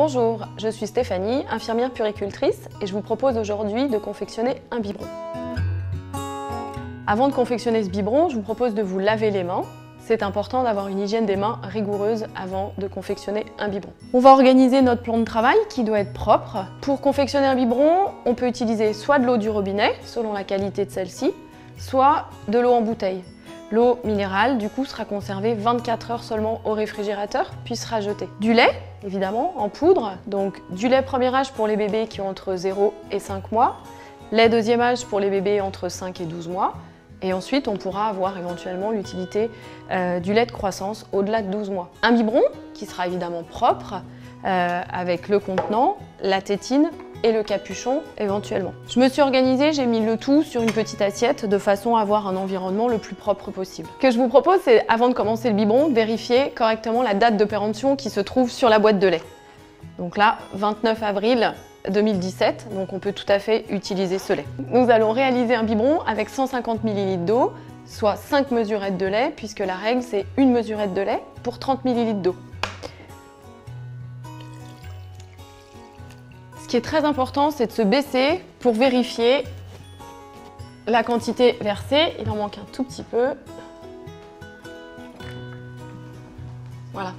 Bonjour, je suis Stéphanie, infirmière puéricultrice et je vous propose aujourd'hui de confectionner un biberon. Avant de confectionner ce biberon, je vous propose de vous laver les mains. C'est important d'avoir une hygiène des mains rigoureuse avant de confectionner un biberon. On va organiser notre plan de travail qui doit être propre. Pour confectionner un biberon, on peut utiliser soit de l'eau du robinet, selon la qualité de celle-ci, soit de l'eau en bouteille. L'eau minérale, du coup, sera conservée 24 heures seulement au réfrigérateur, puis sera jetée. Du lait, évidemment, en poudre, donc du lait premier âge pour les bébés qui ont entre 0 et 5 mois, lait deuxième âge pour les bébés entre 5 et 12 mois, et ensuite on pourra avoir éventuellement l'utilité du lait de croissance au-delà de 12 mois. Un biberon qui sera évidemment propre, avec le contenant, la tétine, et le capuchon éventuellement. Je me suis organisée, j'ai mis le tout sur une petite assiette de façon à avoir un environnement le plus propre possible. Ce que je vous propose, c'est avant de commencer le biberon, vérifier correctement la date de péremption qui se trouve sur la boîte de lait. Donc là, 29 avril 2017, donc on peut tout à fait utiliser ce lait. Nous allons réaliser un biberon avec 150 ml d'eau, soit 5 mesurettes de lait, puisque la règle c'est une mesurette de lait pour 30 ml d'eau. Ce qui est très important, c'est de se baisser pour vérifier la quantité versée. Il en manque un tout petit peu. Voilà.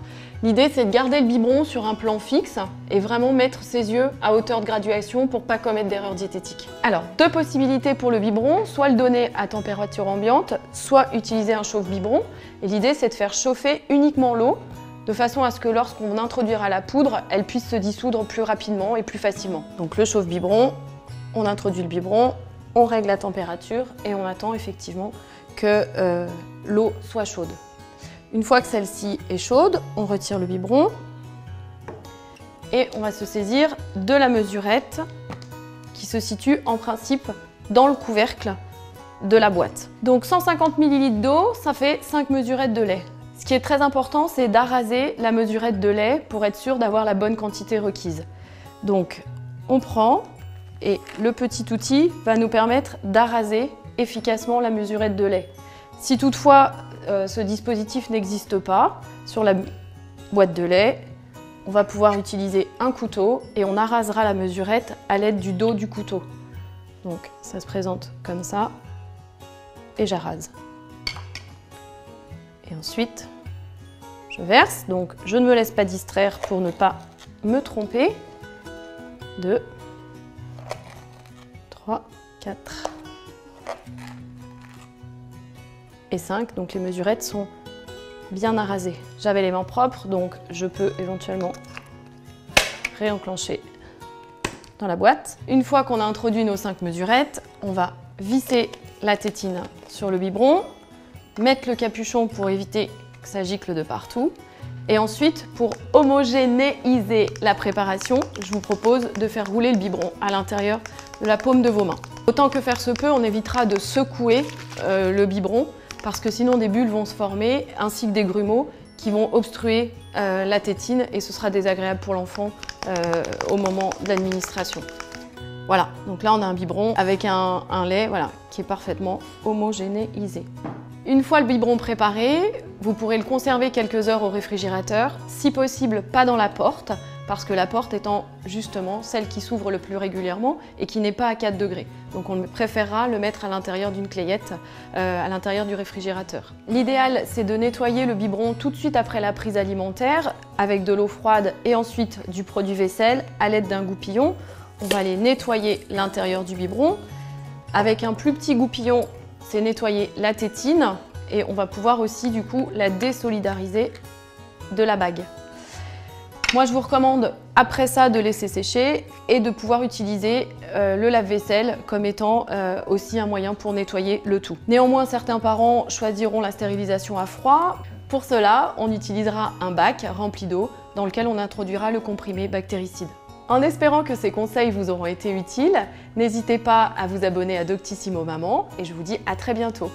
L'idée, c'est de garder le biberon sur un plan fixe et vraiment mettre ses yeux à hauteur de graduation pour ne pas commettre d'erreurs diététiques. Alors, deux possibilités pour le biberon, soit le donner à température ambiante, soit utiliser un chauffe-biberon. Et l'idée, c'est de faire chauffer uniquement l'eau de façon à ce que lorsqu'on introduira la poudre, elle puisse se dissoudre plus rapidement et plus facilement. Donc le chauffe-biberon, on introduit le biberon, on règle la température et on attend effectivement que l'eau soit chaude. Une fois que celle-ci est chaude, on retire le biberon et on va se saisir de la mesurette qui se situe en principe dans le couvercle de la boîte. Donc 150 ml d'eau, ça fait 5 mesurettes de lait. Ce qui est très important, c'est d'arraser la mesurette de lait pour être sûr d'avoir la bonne quantité requise. Donc, on prend et le petit outil va nous permettre d'arraser efficacement la mesurette de lait. Si toutefois ce dispositif n'existe pas sur la boîte de lait, on va pouvoir utiliser un couteau et on arrasera la mesurette à l'aide du dos du couteau. Donc, ça se présente comme ça et j'arrase. Et ensuite, je verse, donc je ne me laisse pas distraire pour ne pas me tromper. 2, 3, 4 et 5, donc les mesurettes sont bien arasées. J'avais les mains propres, donc je peux éventuellement réenclencher dans la boîte. Une fois qu'on a introduit nos 5 mesurettes, on va visser la tétine sur le biberon, mettre le capuchon pour éviter que ça gicle de partout. Et ensuite, pour homogénéiser la préparation, je vous propose de faire rouler le biberon à l'intérieur de la paume de vos mains. Autant que faire se peut, on évitera de secouer le biberon parce que sinon des bulles vont se former ainsi que des grumeaux qui vont obstruer la tétine et ce sera désagréable pour l'enfant au moment de l'administration. Voilà, donc là on a un biberon avec un lait qui est parfaitement homogénéisé. Une fois le biberon préparé, vous pourrez le conserver quelques heures au réfrigérateur, si possible pas dans la porte, parce que la porte étant justement celle qui s'ouvre le plus régulièrement et qui n'est pas à 4 degrés. Donc on préférera le mettre à l'intérieur d'une clayette, à l'intérieur du réfrigérateur. L'idéal, c'est de nettoyer le biberon tout de suite après la prise alimentaire, avec de l'eau froide et ensuite du produit vaisselle à l'aide d'un goupillon. On va aller nettoyer l'intérieur du biberon. Avec un plus petit goupillon, c'est nettoyer la tétine et on va pouvoir aussi du coup la désolidariser de la bague. Moi je vous recommande après ça de laisser sécher et de pouvoir utiliser le lave-vaisselle comme étant aussi un moyen pour nettoyer le tout. Néanmoins, certains parents choisiront la stérilisation à froid. Pour cela, on utilisera un bac rempli d'eau dans lequel on introduira le comprimé bactéricide. En espérant que ces conseils vous auront été utiles, n'hésitez pas à vous abonner à Doctissimo Maman et je vous dis à très bientôt.